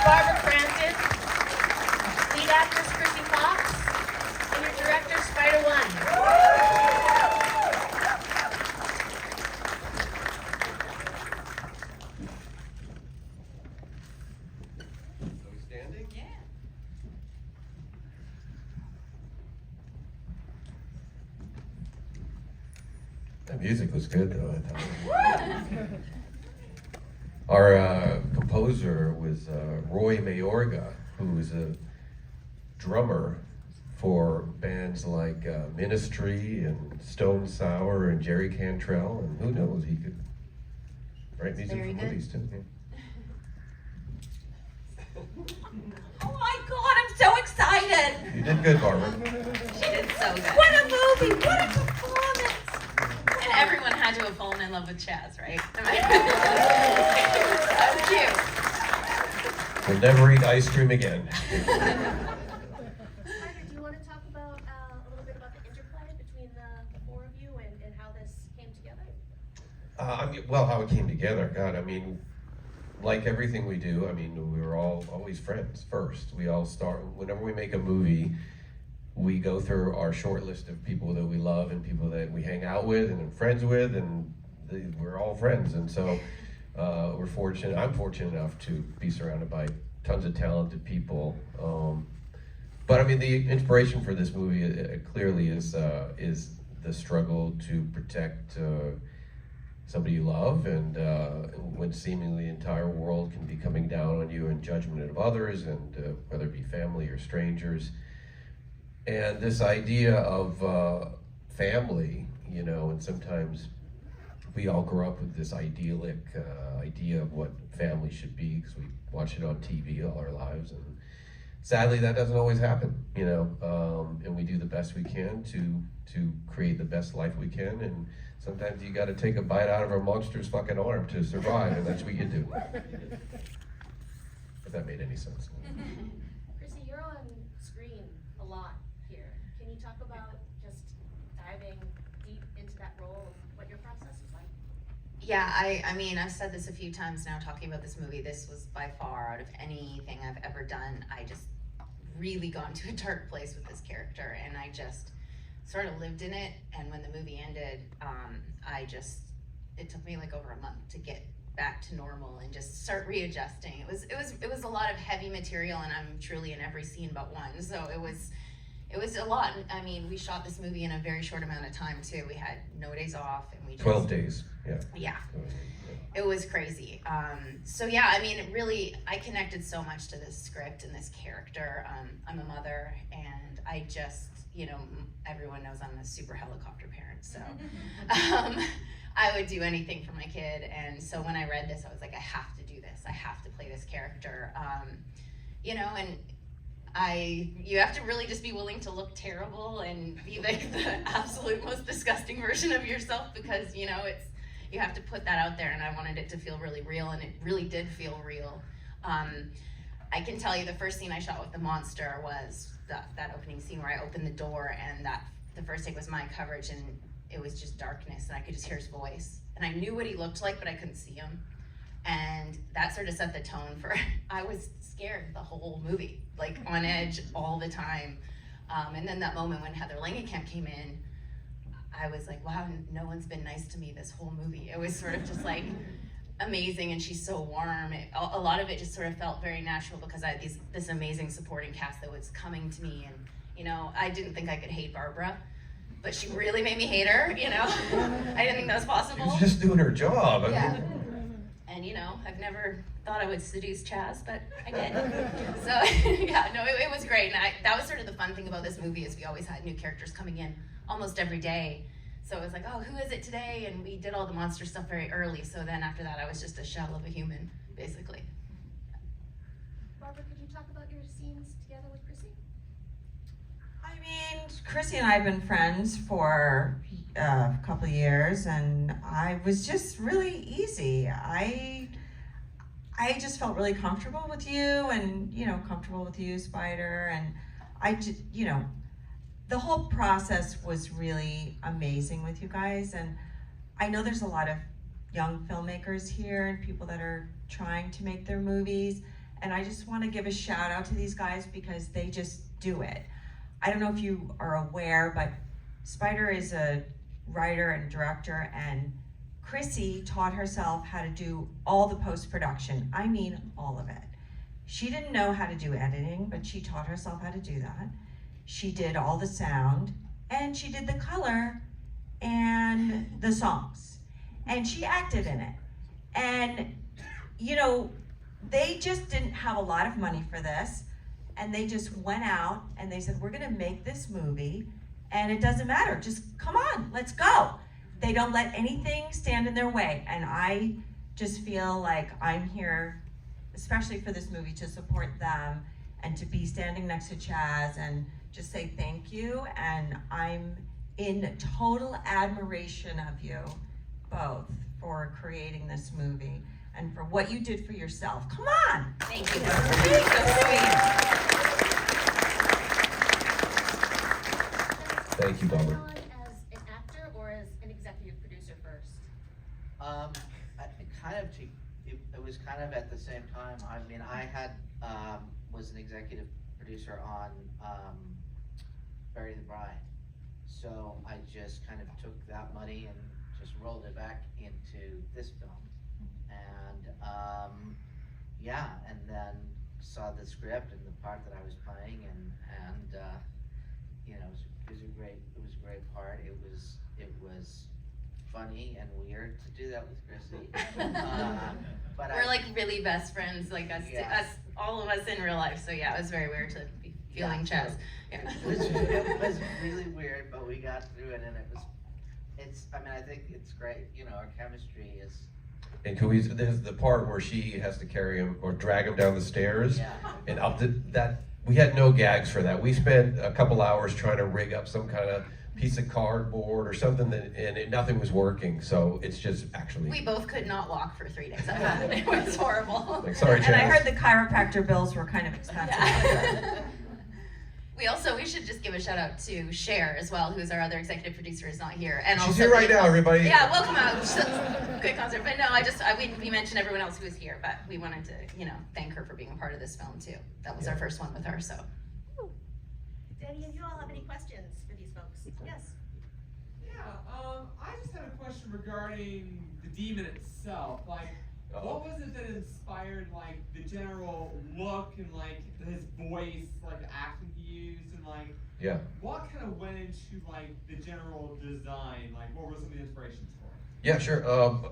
Crampton, lead actress Krsy Fox, and your director Spider One. The music was good though, I thought. Our composer was Roy Mayorga, who was a drummer for bands like Ministry and Stone Sour and Jerry Cantrell, and who knows, he could write music for movies too. Yeah. Oh my God, I'm so excited! You did good, Barbara. She did so good. What a movie! What a performance! And everyone had to have fallen in love with Chaz, right? So cute. We'll never eat ice cream again. Spider, do you want to talk about a little bit about the interplay between the four of you and how this came together? Well, how it came together, God, I mean, like everything we do, I mean, we were all always friends first. We all start, whenever we make a movie, we go through our short list of people that we love and people that we hang out with and are friends with, and we're all friends. And so I'm fortunate enough to be surrounded by tons of talented people. But I mean, the inspiration for this movie clearly is the struggle to protect somebody you love, and when seemingly the entire world can be coming down on you in judgment of others, and whether it be family or strangers. And this idea of family, you know, and sometimes we all grow up with this idyllic idea of what family should be because we watch it on TV all our lives, and sadly that doesn't always happen, you know, and we do the best we can to create the best life we can, and sometimes you got to take a bite out of a monster's fucking arm to survive, and that's what you do. If that made any sense. Krsy, you're on screen a lot here. Can you talk about just diving deep into that role and what your process is like? Yeah, I mean, I've said this a few times now talking about this movie. This was by far, out of anything I've ever done, I just really gone to a dark place with this character, and I just sort of lived in it. And when the movie ended, it took me like over a month to get back to normal and just start readjusting. It was a lot of heavy material, and I'm truly in every scene but one, so it was a lot. I mean, we shot this movie in a very short amount of time too. We had no days off, and we just 12 days, yeah. Yeah, it was crazy. So yeah, I mean, I connected so much to this script and this character. I'm a mother, and I just, you know, everyone knows I'm a super helicopter parent, so I would do anything for my kid. And so when I read this, I was like, I have to do this. I have to play this character. You know, and you have to really just be willing to look terrible and be like the absolute most disgusting version of yourself, because, you know, you have to put that out there, and I wanted it to feel really real, and it really did feel real. I can tell you the first scene I shot with the monster was that opening scene where I opened the door, and the first take was my coverage, and it was just darkness, and I could just hear his voice. And I knew what he looked like, but I couldn't see him. And that sort of set the tone for, I was scared the whole movie, like on edge all the time. And then that moment when Heather Langenkamp came in, I was like, wow, no one's been nice to me this whole movie. It was sort of just like amazing, and she's so warm. A lot of it just sort of felt very natural because I had this amazing supporting cast that was coming to me, and, you know, I didn't think I could hate Barbara, but she really made me hate her, you know? I didn't think that was possible. She was just doing her job. Yeah. And, you know, I've never thought I would seduce Chaz, but I did. So, yeah, no, it was great. And that was sort of the fun thing about this movie, is we always had new characters coming in almost every day. So it was like, oh, who is it today? And we did all the monster stuff very early. So then after that, I was just a shell of a human, basically. Barbara, could you talk about your scenes together with Krsy? I mean, Krsy and I have been friends for a couple of years, and I was just really easy. I just felt really comfortable with you, and, you know, comfortable with you, Spider, and I just, you know, the whole process was really amazing with you guys. And I know there's a lot of young filmmakers here and people that are trying to make their movies, And I just want to give a shout out to these guys because they just do it. I don't know if you are aware, but Spider is a writer and director, and Krsy taught herself how to do all the post-production. I mean, all of it. She didn't know how to do editing, but she taught herself how to do that. She did all the sound, and she did the color and the songs. And she acted in it. And, you know, they just didn't have a lot of money for this, and they just went out and they said, we're gonna make this movie, and it doesn't matter, just come on, let's go. They don't let anything stand in their way, and I just feel like I'm here, especially for this movie, to support them and to be standing next to Chaz and just say thank you, and I'm in total admiration of you both for creating this movie and for what you did for yourself. Come on! Thank you. So sweet. Thank you, Barbara. On as an actor or as an executive producer first? It was kind of at the same time. I mean, I had, was an executive producer on, Bury the Bride. So I just kind of took that money and just rolled it back into this film. And, yeah, and then saw the script and the part that I was playing, and you know, it was a great part. It was funny and weird to do that with Krsy. But We're like really best friends, like us, Yeah. all of us in real life. So yeah, it was very weird to be feeling Chaz. Yeah. It was really weird, but we got through it, and I mean, I think it's great. You know, our chemistry is. And there's the part where she has to carry him or drag him down the stairs, Yeah. and that we had no gags for that. We spent a couple hours trying to rig up some kind of piece of cardboard or something, nothing was working. So it's just actually. We both could not walk for 3 days. It was horrible. Like, sorry, Chaz. And I heard the chiropractor bills were kind of expensive. Yeah. We should just give a shout out to Cher as well, who's our other executive producer, is not here. And She's also here right now, everybody. Yeah, welcome out. Good concert. But no, we mentioned everyone else who was here, but we wanted to, thank her for being a part of this film too. That was our first one with her, so. Do any of you all have any questions for these folks? Yes. Yeah, I just had a question regarding the demon itself. Like, what was it that inspired, like, the general look and, like, his voice, like, the acting he used, and, like, Yeah. what kind of went into, like, the general design? Like, what were some of the inspirations for it? Yeah, sure.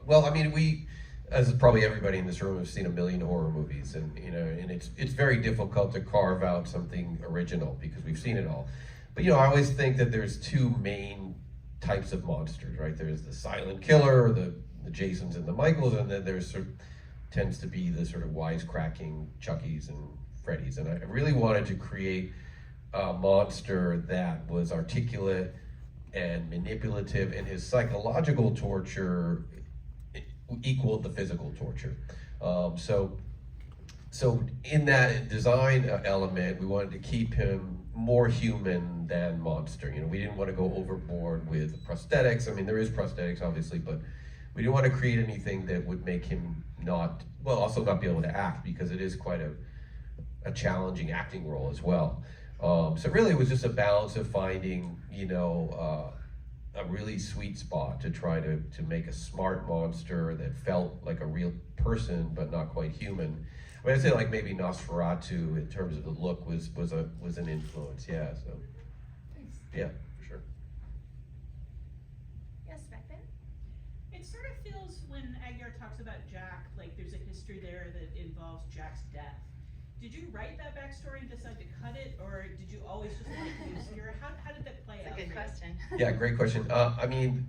Well, I mean, we, as probably everybody in this room, have seen a million horror movies, and and it's very difficult to carve out something original because we've seen it all. But I always think that there's two main types of monsters, right? There's the silent killer, the Jasons and the Michaels, and then there's tends to be the sort of wisecracking Chuckies and Freddys. And I really wanted to create a monster that was articulate and manipulative, and his psychological torture equaled the physical torture. So in that design element, we wanted to keep him more human than monster. We didn't want to go overboard with prosthetics. I mean, there is prosthetics, obviously, but we didn't want to create anything that would make him also not be able to act, because it is quite a challenging acting role as well. So really it was just a balance of finding, a really sweet spot to try to make a smart monster that felt like a real person, but not quite human. I mean, I'd say like maybe Nosferatu in terms of the look was an influence, yeah, so. Thanks. Yeah, for sure. Yes, back there? It sort of feels when Aguirre talks about Jack, like there's a history there that involves Jack's death. Did you write that backstory and decide to cut it, or did you always just want to use your, how did that play That's out? a good for you? question. Yeah, great question. I mean,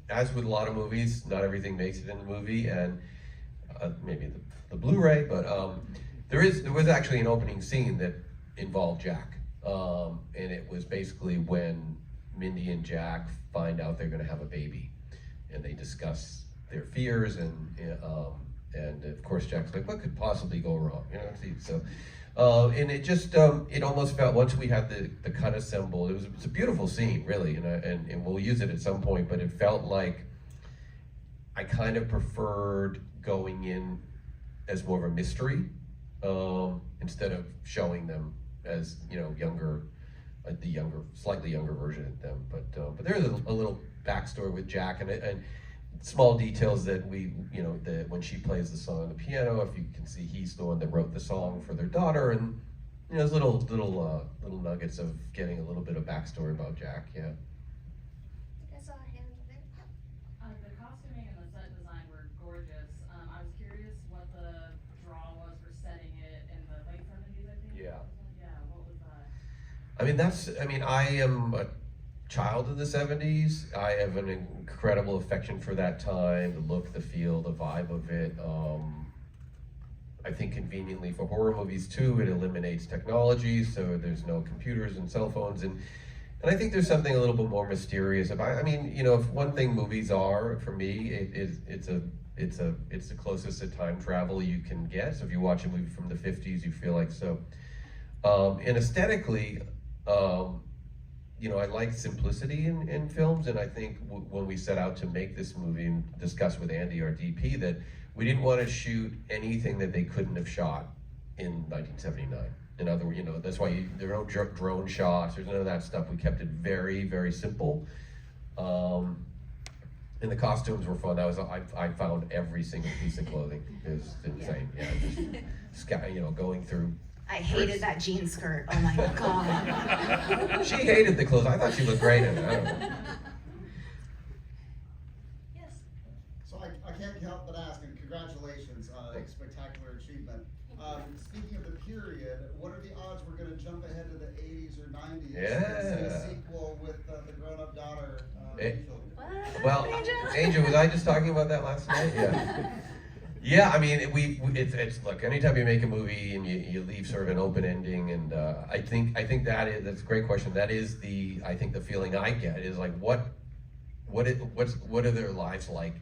as with a lot of movies, not everything makes it in the movie, and maybe the Blu-ray, but there was actually an opening scene that involved Jack, and it was basically when Mindy and Jack find out they're going to have a baby, and they discuss their fears, and of course Jack's like, what could possibly go wrong? So. And it just, it almost felt, once we had the cut assembled, it's a beautiful scene, really, and we'll use it at some point, but it felt like I kind of preferred going in as more of a mystery instead of showing them as, you know, younger, slightly younger version of them. But there is a little backstory with Jack, and small details that we, you know, that when she plays the song on the piano, if you can see, he's the one that wrote the song for their daughter, and you know, there's little nuggets of getting a little bit of backstory about Jack. Yeah. I saw a hand there. The costuming and the set design were gorgeous. I was curious what the draw was for setting it in the late 70s, I think. Yeah. Yeah, what was that? I mean, I am a child of the 70s. I have an incredible affection for that time, the look, the feel, the vibe of it. I think conveniently for horror movies too, it eliminates technology, so there's no computers and cell phones, and I think there's something a little bit more mysterious about. I mean, you know, if one thing movies are for me, it's the closest to time travel you can get. So if you watch a movie from the 50s, you feel like so. And aesthetically, you know, I like simplicity in films, and I think when we set out to make this movie and discuss with Andy, our DP, that we didn't want to shoot anything that they couldn't have shot in 1979. In other words, you know, that's why there are no drone shots, there's none of that stuff. We kept it very, very simple. And the costumes were fun. I found every single piece of clothing. It was insane. Yeah, just, you know, going through. I hated that jean skirt. Oh my god. She hated the clothes. I thought she looked great in it. I don't know. Yes. So I can't help but ask, and congratulations, spectacular achievement. Speaking of the period, what are the odds we're going to jump ahead to the 80s or 90s and see a sequel with the grown-up daughter, Angel? Well, Angel, was I just talking about that last night? Yeah. Yeah, I mean, it's look, anytime you make a movie and you leave sort of an open ending, and I think that's a great question. That is I think the feeling I get is like, what are their lives like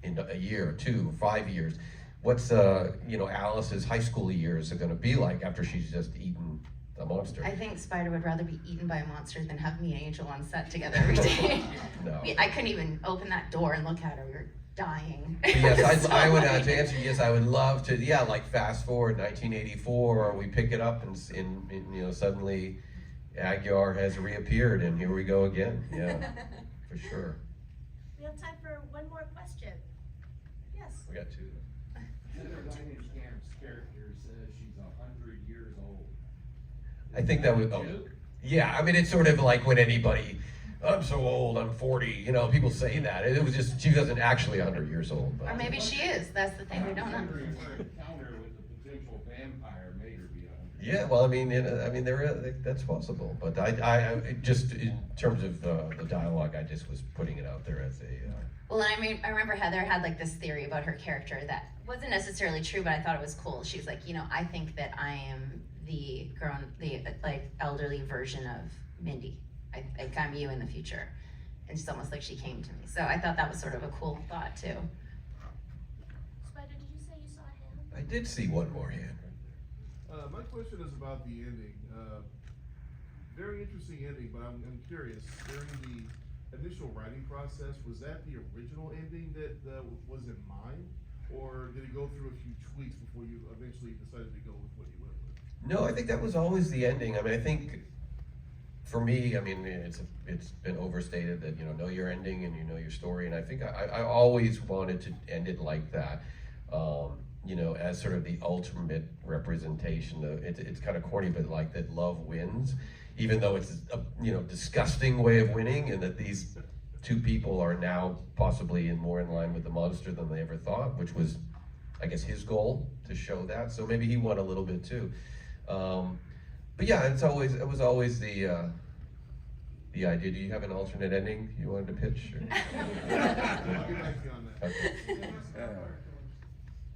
in a year or 2 or 5 years? What's you know, Alice's high school years are going to be like after she's just eaten a monster? I think Spider would rather be eaten by a monster than have me and Angel on set together every day. No. I couldn't even open that door and look at her. We were dying. But yes, I would to answer. Yes, I would love to. Yeah, like fast forward 1984, or we pick it up and you know, suddenly Aguiar has reappeared, and here we go again. Yeah, for sure. We have time for one more question. Yes. We got 2. Heather Langenkamp's character says she's 100 years old. I think that was. Oh, yeah, I mean, it's sort of like when anybody. I'm so old, I'm 40, you know, people say that. It was just, she wasn't actually 100 years old. But. Or maybe she is. That's the thing we don't know. Encounter with the potential vampire made her be 100. Yeah, well, I mean, that's possible. But I just, in terms of the dialogue, I just was putting it out there as a... Well, and I remember Heather had like this theory about her character that wasn't necessarily true, but I thought it was cool. She's like, you know, I think that I am the like elderly version of Mindy. Like I'm you in the future. And it's almost like she came to me. So I thought that was sort of a cool thought too. Spider, did you say you saw a hand? I did see one more hand. My question is about the ending. Very interesting ending, but I'm curious. During the initial writing process, was that the original ending that was in mind? Or did it go through a few tweaks before you eventually decided to go with what you went with? No, I think that was always the ending. I mean, I think... For me, I mean, it's been overstated that, you know your ending and you know your story, and I think I always wanted to end it like that, you know, as sort of the ultimate representation of it's kind of corny, but like that love wins, even though it's a disgusting way of winning, and that these 2 people are now possibly more in line with the monster than they ever thought, which was, I guess, his goal to show that. So maybe he won a little bit too. But yeah, it was always the idea. Do you have an alternate ending you wanted to pitch? Or? I'll get back to you on that. Okay.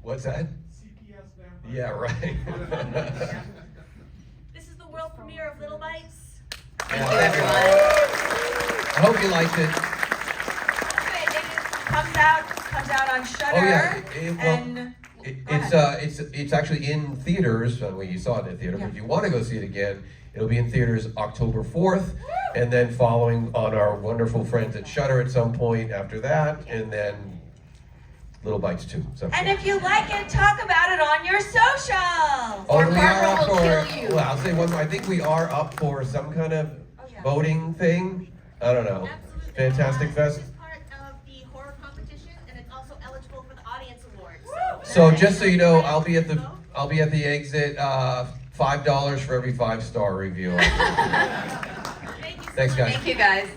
What's that? CPS vampire. Yeah, right. This is the world premiere of Little Bites. Thank you, everyone. I hope you liked it. It comes out on Shudder. Oh yeah, and it's actually in theaters. Well, you saw it in the theater, but if you want to go see it again, it'll be in theaters October 4th, and then following on our wonderful friends at Shudder at some point after that, and then Little Bites too. So. And if you like it, talk about it on your socials. Oh, Or we are Barbara up will for. kill you. Well, I'll say one more. I think we are up for some kind of voting thing. I don't know. Absolutely. Fantastic Fest. This is part of the horror competition, and it's also eligible for the audience award. So just so you know, I'll be at the exit. $5 for every 5-star review. Thank you so Thanks, much. guys. Thank you guys.